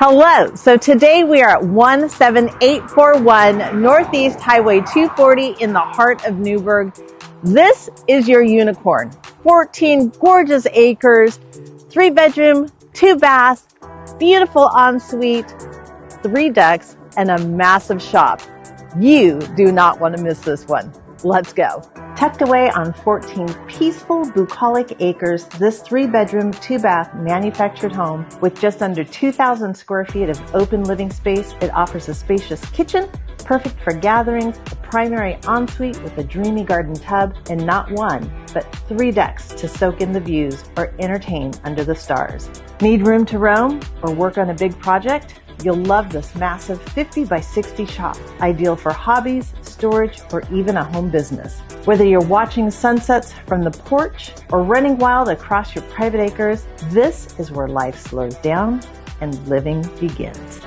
Hello, so today we are at 17841 Northeast Highway 240 in the heart of Newberg. This is your unicorn. 14 gorgeous acres, 3-bedroom, 2-bath, beautiful ensuite, 3 decks, and a massive shop. You do not want to miss this one. Let's go. Tucked away on 14 peaceful, bucolic acres, this 3-bedroom, 2-bath manufactured home with just under 2,000 square feet of open living space. It offers a spacious kitchen, perfect for gatherings, a primary ensuite with a dreamy garden tub, and not 1, but 3 decks to soak in the views or entertain under the stars. Need room to roam or work on a big project? You'll love this massive 50 by 60 shop, ideal for hobbies, storage, or even a home business. Whether you're watching sunsets from the porch or running wild across your private acres, this is where life slows down and living begins.